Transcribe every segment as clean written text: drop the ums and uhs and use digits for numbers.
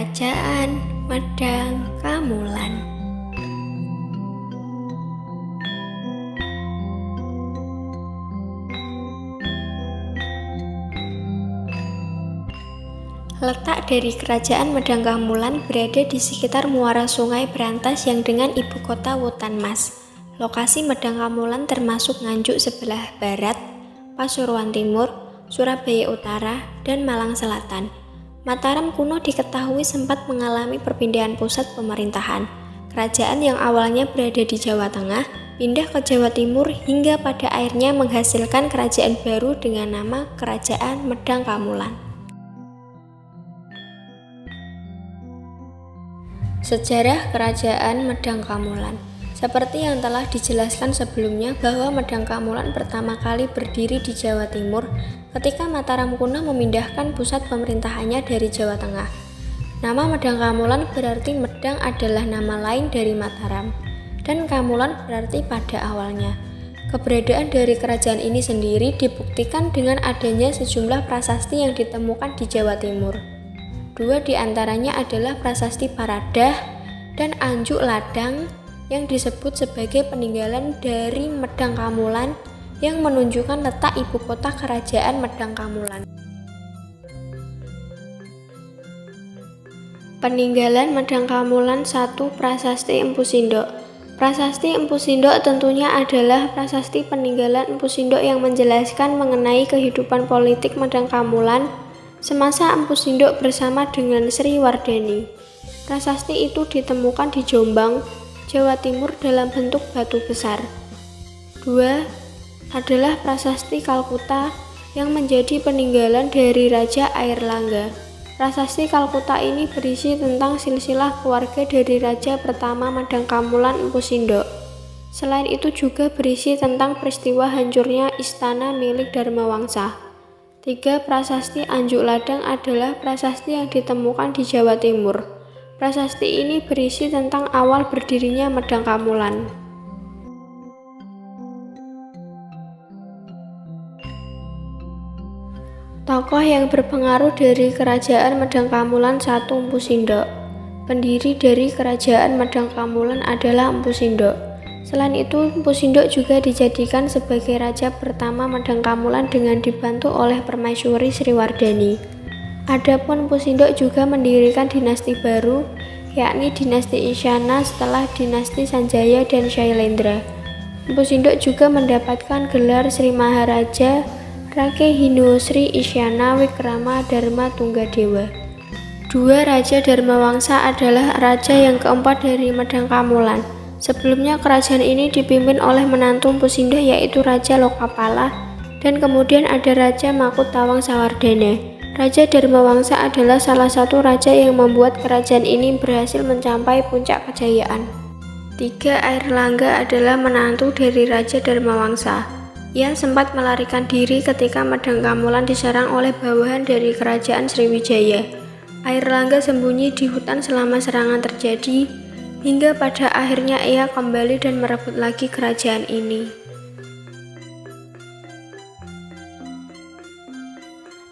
Kerajaan Medang Kamulan. Letak dari Kerajaan Medang Kamulan berada di sekitar muara Sungai Brantas yang dengan ibu kota Wutanmas. Lokasi Medang Kamulan termasuk Nganjuk sebelah barat, Pasuruan Timur, Surabaya Utara, dan Malang Selatan. Mataram kuno diketahui sempat mengalami perpindahan pusat pemerintahan. Kerajaan yang awalnya berada di Jawa Tengah pindah ke Jawa Timur hingga pada akhirnya menghasilkan kerajaan baru dengan nama Kerajaan Medang Kamulan. Sejarah Kerajaan Medang Kamulan. Seperti yang telah dijelaskan sebelumnya bahwa Medang Kamulan pertama kali berdiri di Jawa Timur ketika Mataram kuno memindahkan pusat pemerintahannya dari Jawa Tengah. Nama Medang Kamulan berarti Medang adalah nama lain dari Mataram, dan Kamulan berarti pada awalnya. Keberadaan dari kerajaan ini sendiri dibuktikan dengan adanya sejumlah prasasti yang ditemukan di Jawa Timur. Dua di antaranya adalah Prasasti Paradah dan Anjuk Ladang yang disebut sebagai peninggalan dari Medang Kamulan yang menunjukkan letak ibu kota Kerajaan Medang Kamulan. Peninggalan Medang Kamulan 1. Prasasti Empu Sindok. Prasasti Empu Sindok tentunya adalah prasasti peninggalan Empu Sindok yang menjelaskan mengenai kehidupan politik Medang Kamulan semasa Empu Sindok bersama dengan Sri Wardani. Prasasti itu ditemukan di Jombang, Jawa Timur dalam bentuk batu besar. 2. Adalah Prasasti Kalkuta yang menjadi peninggalan dari Raja Airlangga. Prasasti Kalkuta ini berisi tentang silsilah keluarga dari Raja pertama Medang Kamulan Empu Sindok. Selain itu juga berisi tentang peristiwa hancurnya istana milik Dharmawangsa. 3. Prasasti Anjuk Ladang adalah prasasti yang ditemukan di Jawa Timur. Prasasti ini berisi tentang awal berdirinya Medang Kamulan. Tokoh yang berpengaruh dari Kerajaan Medang Kamulan 1. Empu Sindok. Pendiri dari Kerajaan Medang Kamulan adalah Empu Sindok. Selain itu, Empu Sindok juga dijadikan sebagai raja pertama Medang Kamulan dengan dibantu oleh Permaisuri Sri Wardani. Adapun Empu Sindok juga mendirikan dinasti baru, yakni dinasti Isyana setelah dinasti Sanjaya dan Shailendra. Empu Sindok juga mendapatkan gelar Sri Maharaja Rake Hindu Sri Isyana Wikrama Dharma Tunggadewa. 2. Raja Dharmawangsa adalah raja yang keempat dari Medang Kamulan. Sebelumnya kerajaan ini dipimpin oleh menantu Empu Sindok yaitu Raja Lokapala, dan kemudian ada Raja Makutawang Sawardana. Raja Dharmawangsa adalah salah satu raja yang membuat kerajaan ini berhasil mencapai puncak kejayaan. 3. Airlangga adalah menantu dari Raja Dharmawangsa. Ia sempat melarikan diri ketika Medang Kamulan diserang oleh bawahan dari kerajaan Sriwijaya. Airlangga sembunyi di hutan selama serangan terjadi, hingga pada akhirnya ia kembali dan merebut lagi kerajaan ini.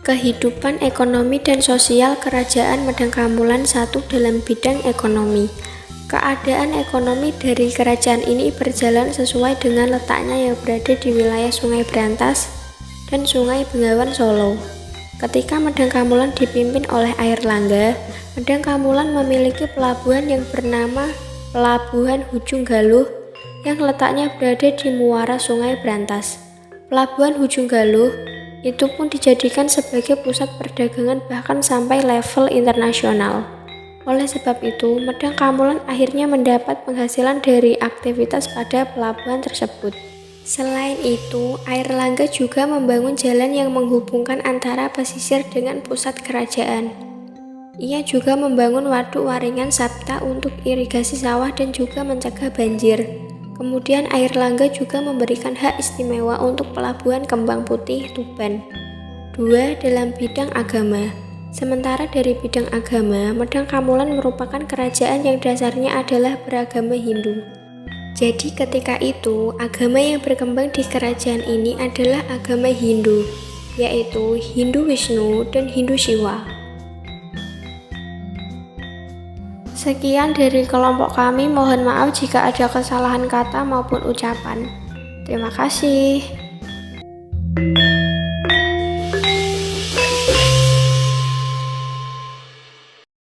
Kehidupan ekonomi dan sosial Kerajaan Medang Kamulan 1 dalam bidang ekonomi. Keadaan ekonomi dari kerajaan ini berjalan sesuai dengan letaknya yang berada di wilayah Sungai Brantas dan Sungai Bengawan Solo. Ketika Medang Kamulan dipimpin oleh Airlangga, Medang Kamulan memiliki pelabuhan yang bernama Pelabuhan Hujung Galuh yang letaknya berada di muara Sungai Brantas. Pelabuhan Hujung Galuh itu pun dijadikan sebagai pusat perdagangan bahkan sampai level internasional. Oleh sebab itu, Medang Kamulan akhirnya mendapat penghasilan dari aktivitas pada pelabuhan tersebut. Selain itu, Airlangga juga membangun jalan yang menghubungkan antara pesisir dengan pusat kerajaan. Ia juga membangun waduk Waringan Sapta untuk irigasi sawah dan juga mencegah banjir. Kemudian Airlangga juga memberikan hak istimewa untuk pelabuhan Kembang Putih Tuban. 2. Dalam bidang agama. Sementara dari bidang agama, Medang Kamulan merupakan kerajaan yang dasarnya adalah beragama Hindu. Jadi ketika itu, agama yang berkembang di kerajaan ini adalah agama Hindu, yaitu Hindu Wisnu dan Hindu Siwa. Sekian dari kelompok kami, mohon maaf jika ada kesalahan kata maupun ucapan. Terima kasih.